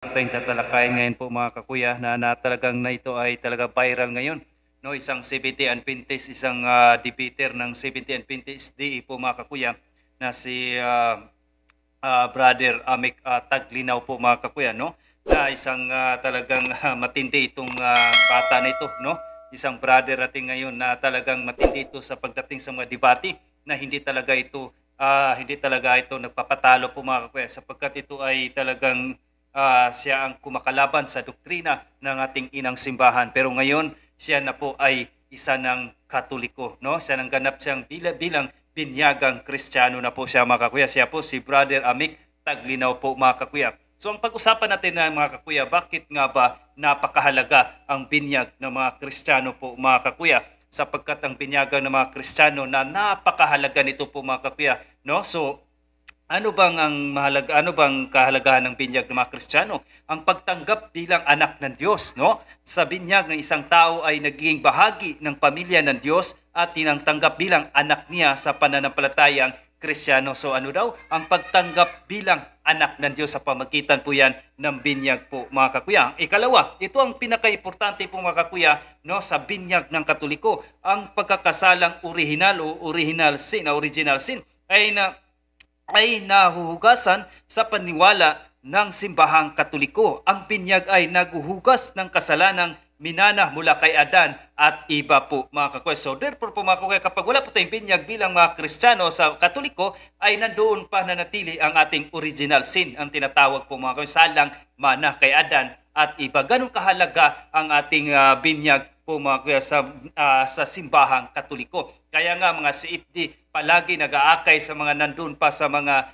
Tayong tatalakayin ngayon po mga kakuya na talagang na ito ay talaga viral ngayon. No, isang 70 Adventist, isang debater ng 70 Adventist DE po mga kakuya na si Brother Amik Taglinaw po mga kakuya, no? Na isang talagang matindi itong bata na ito, no? Isang brother natin ngayon na talagang matindi ito sa pagdating sa mga debate na hindi talaga ito nagpapatalo po mga kakuya sapagkat ito ay talagang siya ang kumakalaban sa doktrina ng ating inang simbahan. Pero ngayon, siya na po ay isa ng Katoliko, no? Siya nang ganap siyang bilang binyagang Kristiyano na po siya mga kakuya. Siya po si Brother Amik Taglinaw po mga kakuya. So ang pag-usapan natin na mga kakuya, bakit nga ba napakahalaga ang binyag ng mga Kristiyano po mga kakuya? Sapagkat ang binyagan ng mga Kristiyano na napakahalaga nito po mga kakuya, no? So ano bang kahalagahan ng binyag ng mga Kristiyano? Ang pagtanggap bilang anak ng Diyos, no? Sa binyag ng isang tao ay naging bahagi ng pamilya ng Diyos at tinangtanggap bilang anak niya sa pananampalatayang Kristiyano. So ano daw? Ang pagtanggap bilang anak ng Diyos sa pamagitan po yan ng binyag po mga kakuya. Ikalawa, ito ang pinaka-importante po mga kakuya, no, sa binyag ng Katoliko. Ang pagkakasalang original sin ay nahuhugasan sa paniwala ng simbahang Katoliko. Ang binyag ay naghuhugas ng kasalanang minana mula kay Adan at iba po mga kakuya. So therefore po mga kakuya, kapag wala po tayong binyag bilang mga Kristiyano sa Katoliko, ay nandoon pa nanatili ang ating original sin, ang tinatawag po mga kakuya, salang mana kay Adan at iba. Ganun kahalaga ang ating binyag po mga kuya sa simbahang Katoliko. Kaya nga mga CFD palagi nag-aakay sa mga nandun pa sa mga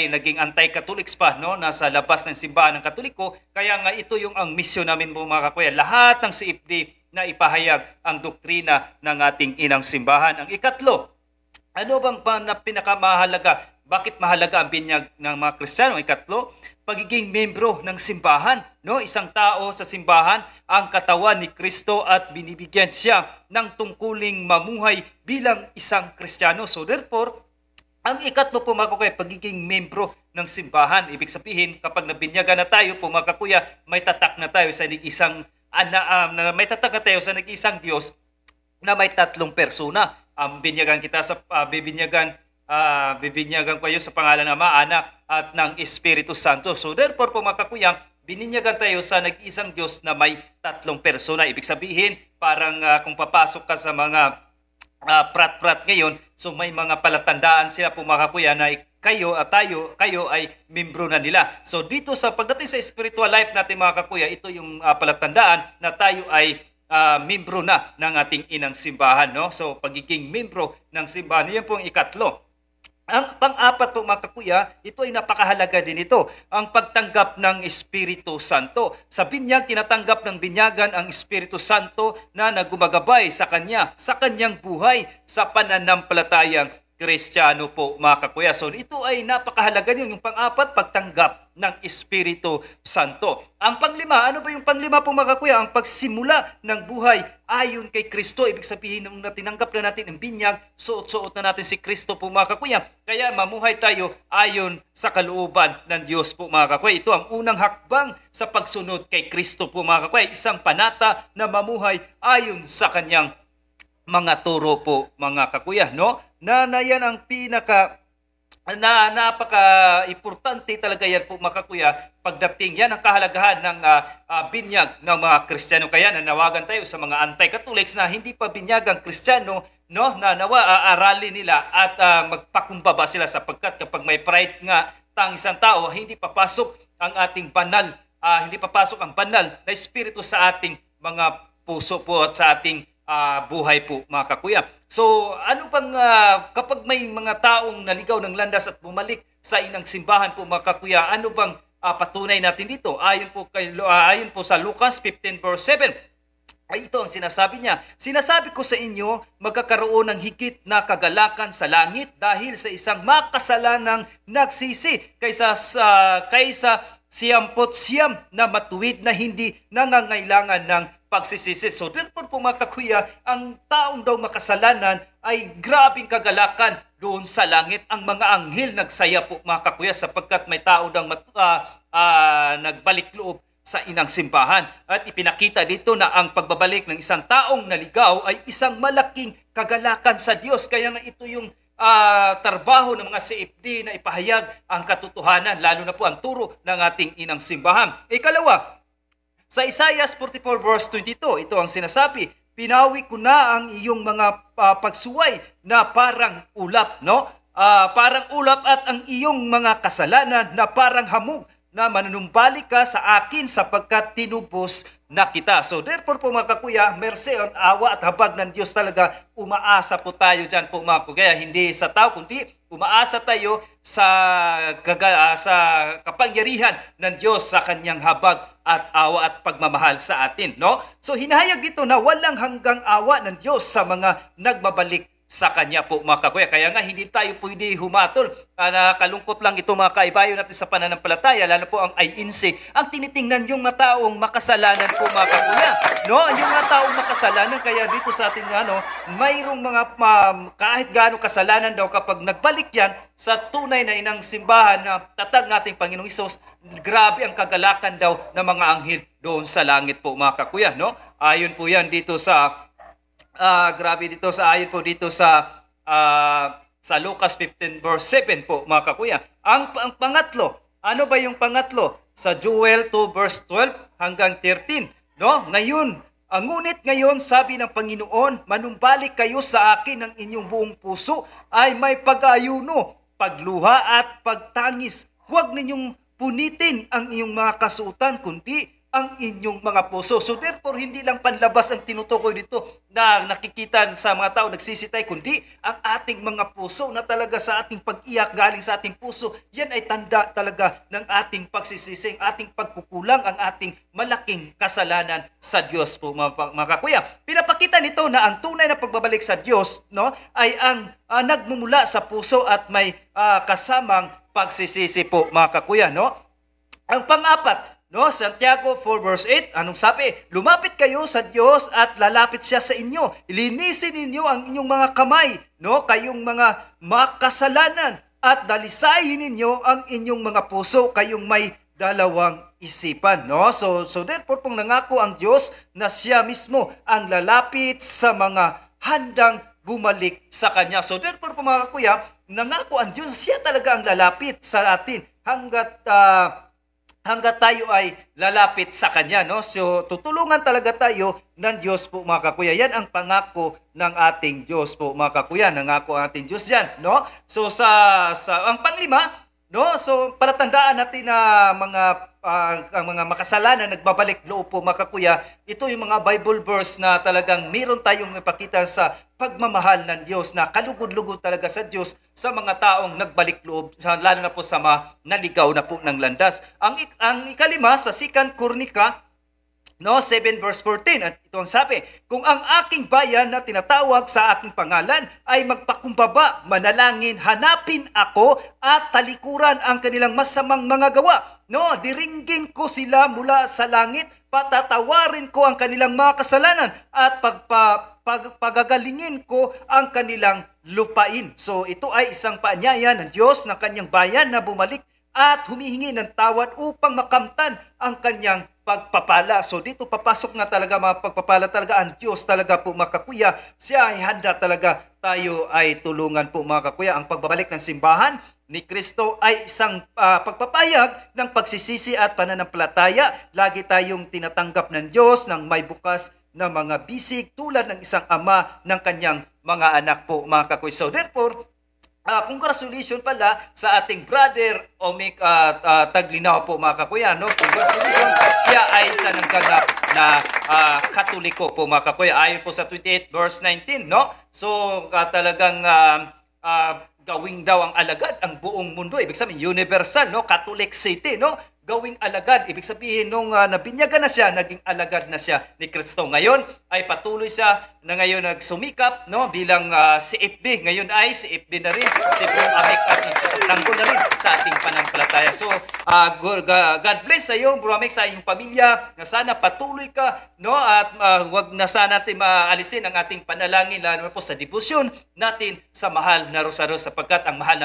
naging anti-Catholics pa, no, nasa labas ng simbahan ng Katoliko. Kaya nga ito yung ang misyon namin po mga kakuya, lahat ng CFD na ipahayag ang doktrina ng ating inang simbahan. Ang ikatlo, ano bang pinakamahalaga? Bakit mahalaga ang binyag ng mga Kristiyano? Ikatlo, pagiging membro ng simbahan, no? Isang tao sa simbahan ang katawan ni Kristo at binibigyan siya ng tungkuling mamuhay bilang isang Kristiyano. So therefore, ang ikatlo po mga kakuya, pagiging membro ng simbahan. Ibig sabihin, kapag nabinyagan na tayo po mga kakuya, may tatak na tayo sa nag-isang may tatak na tayo sa nag-isang Diyos na may tatlong persona. Binyagan kita sa bibinyagan ko sa pangalan ng Ama, Anak at ng Espiritu Santo. So therefore po mga kakuyang, bininyagan tayo sa nag-isang Diyos na may tatlong persona. Ibig sabihin, parang kung papasok ka sa mga prat-prat ngayon, so may mga palatandaan sila po mga kakuya na kayo ay membro na nila. So dito sa pagdating sa spiritual life natin mga kakuya, ito yung palatandaan na tayo ay membro na ng ating inang simbahan, no? So pagiging membro ng simbahan, yan po ang ikatlo. Ang pang-apat po mga kakuya, ito ay napakahalaga din ito, ang pagtanggap ng Espiritu Santo. Sa binyag, tinatanggap ng binyagan ang Espiritu Santo na nagumagabay sa kanyang buhay sa pananampalatayang Kristiyano po mga kakuya. So ito ay napakahalaga din, yung pang-apat, pagtanggap ng Espiritu Santo. Ang panglima, ano ba yung panglima po mga kakuya? Ang pagsimula ng buhay ayon kay Kristo. Ibig sabihin, nung tinanggap na natin ang binyag, suot-suot na natin si Kristo po mga kakuya. Kaya mamuhay tayo ayon sa kalooban ng Diyos po mga kakuya. Ito ang unang hakbang sa pagsunod kay Kristo po mga kakuya. Isang panata na mamuhay ayon sa kanyang mga turo po mga kakuya, no? Na yan ang napaka-importante talaga yan po mga kakuya, pagdating yan ang kahalagahan ng binyag ng mga Kristiyano. Kaya nanawagan tayo sa mga anti-Catholics na hindi pa binyagang Kristiyano, no, na aralin nila at magpakumbaba sila, sapagkat kapag may pride nga tang isang tao, hindi papasok ang banal na espiritu sa ating mga puso po at sa ating buhay po mga kakuya. So ano bang kapag may mga taong naligaw ng landas at bumalik sa inang simbahan po mga kakuya, ano bang patunay natin dito? Ayon po sa Lucas 15 verse 7, ay ito ang sinasabi niya. Sinasabi ko sa inyo, magkakaroon ng higit na kagalakan sa langit dahil sa isang makasalanang nagsisi kaysa siyampot siyam na matuwid na hindi nangangailangan ng pagsisisi. So therefore po mga kakuya, ang taong daw makasalanan ay grabing kagalakan doon sa langit. Ang mga anghel nagsaya po mga kakuya sapagkat may tao daw nagbalik loob sa inang simbahan. At ipinakita dito na ang pagbabalik ng isang taong naligaw ay isang malaking kagalakan sa Diyos. Kaya nga ito yung trabaho ng mga CFD na ipahayag ang katotohanan, lalo na po ang turo ng ating inang simbahan. Ikalawa, sa Isaiah 44 verse 22, ito ang sinasabi, pinawi ko na ang iyong mga pagsuway na parang ulap, no? Parang ulap at ang iyong mga kasalanan na parang hamog na manunumbalik ka sa akin sapagkat tinubos na kita. So therefore po mga kakuya, mercy on awa at habag ng Diyos talaga, umaasa po tayo dyan po mga kakuya. Hindi sa tao, kundi umaasa tayo sa kapangyarihan ng Diyos sa kanyang habag at awa at pagmamahal sa atin. No? So hinahayag dito na walang hanggang awa ng Diyos sa mga nagbabalik sa kanya po mga kakuya. Kaya nga hindi tayo pwede humatol. Nakalungkot lang ito mga kaibayo natin sa pananampalataya, lalo po ang INC. Ang tinitingnan yung mga taong makasalanan po mga kakuya. No? Yung mga taong makasalanan, kaya dito sa atin mayroong mga kahit gaano kasalanan daw kapag nagbalik yan sa tunay na inang simbahan na tatag nating Panginoong Hesus, grabe ang kagalakan daw ng mga anghel doon sa langit po mga kakuya. No? Ayon po yan dito sa ayon po dito sa Lucas 15 verse 7 po mga kakuya. Ang pangatlo, ano ba yung pangatlo? Sa Joel 2 verse 12 hanggang 13, no? Ngunit ngayon sabi ng Panginoon, manumbalik kayo sa akin ng inyong buong puso ay may pag-ayuno, pagluha at pagtangis. Huwag ninyong punitin ang inyong mga kasuotan kundi ang inyong mga puso. So therefore, hindi lang panlabas ang tinutukoy dito na nakikita sa mga tao nagsisitay, kundi ang ating mga puso na talaga sa ating pag-iyak galing sa ating puso, yan ay tanda talaga ng ating pagsisisi, ating pagkukulang, ang ating malaking kasalanan sa Diyos po mga kakuya. Pinapakita nito na ang tunay na pagbabalik sa Diyos, no, ay ang nagmumula sa puso at may kasamang pagsisisi po mga kakuya. No? Ang pang-apat, no, Santiago 4 verse 8, anong sabi? Lumapit kayo sa Diyos at lalapit siya sa inyo. Ilinisin ninyo ang inyong mga kamay, no, kayong mga makasalanan, at dalisayin ninyo ang inyong mga puso, kayong may dalawang isipan, no? So therefore pong nangako ang Diyos na siya mismo ang lalapit sa mga handang bumalik sa Kanya. So therefore po mga kuya, nangako ang Diyos, siya talaga ang lalapit sa atin hanggat tayo ay lalapit sa Kanya, no? So, tutulungan talaga tayo ng Diyos po mga kakuya. Yan ang pangako ng ating Diyos po mga kakuya. Nangako ang ating Diyos yan, no? So, ang panglima, no? So, palatandaan natin na ang mga makasalanan nagbabalik loob po mga kakuya. Ito yung mga Bible verse na talagang meron tayong ipakita sa pagmamahal ng Diyos, na kalugod-lugod talaga sa Diyos sa mga taong nagbalik loob, lalo na po sa mga naligaw na po ng landas. Ang ikalima sa 2 Kronika, no, 7 verse 14, at ito ang sabi, kung ang aking bayan na tinatawag sa aking pangalan ay magpakumbaba, manalangin, hanapin ako at talikuran ang kanilang masamang mga gawa, no, diringgin ko sila mula sa langit, patatawarin ko ang kanilang mga kasalanan at pagagalingin ko ang kanilang lupain. So ito ay isang paanyaya ng Diyos ng kanyang bayan na bumalik at humihingi ng tawad upang makamtan ang kanyang pagpapala. So dito papasok nga talaga mga pagpapala talaga ang Diyos talaga po mga kakuya. Siya ay handa talaga tayo ay tulungan po mga kakuya. Ang pagbabalik ng simbahan ni Kristo ay isang pagpapayag ng pagsisisi at pananampalataya. Lagi tayong tinatanggap ng Diyos ng may bukas na mga bisig tulad ng isang ama ng kanyang mga anak po mga kakuya. So therefore, congratulations pala sa ating brother Omic Taglinaw po mga kakuya, no? Congratulations, siya ay isa ng ganap na Katoliko po mga kakuya. Ayon po sa 28 verse 19, no? So talagang gawing daw ang alagad ang buong mundo. Ibig sabihin universal, no? Catholic City, no? gawing alagad. Ibig sabihin, nung nabinyagan na siya, naging alagad na siya ni Kristo. Ngayon ay patuloy siya na ngayon nagsumikap, no, bilang CFB. Ngayon ay CFB na rin, si Bro Amik, at nagtanggol na rin sa ating pananampalataya. So, God bless sa iyo, Bro Amik, sa iyong pamilya, na sana patuloy ka, no, at wag na sana natin maalisin ang ating panalangin, lalo na po sa debosyon natin sa mahal na Rosario, sapagkat ang mahal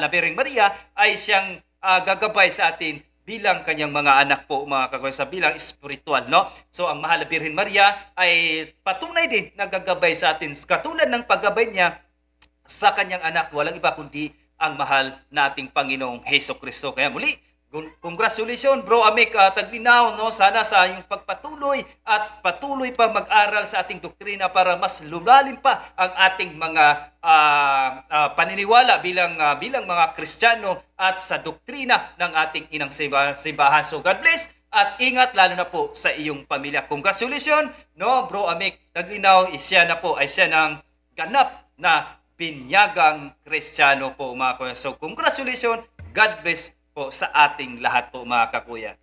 na Birheng Maria ay siyang gagabay sa atin bilang kanyang mga anak po, mga kagawasa, bilang espiritual, no? So ang mahal na Birhen Maria ay patunay din na gagabay sa atin, katulad ng paggabay niya sa kanyang anak, walang iba kundi ang mahal nating Panginoong Hesukristo. Kaya muli, congratulations, Bro Amik Taglinaw, no? Sana sa iyong pagpatuloy at patuloy pa mag-aral sa ating doktrina para mas lumalim pa ang ating mga paniniwala bilang mga Kristiyano at sa doktrina ng ating inang simbahan. So God bless at ingat, lalo na po sa iyong pamilya. Congratulations, no, Bro Amik Taglinaw, siya ng ganap na binyagang Kristiyano po, mga kuya. So congratulations, God bless po sa ating lahat po, mga kakuya.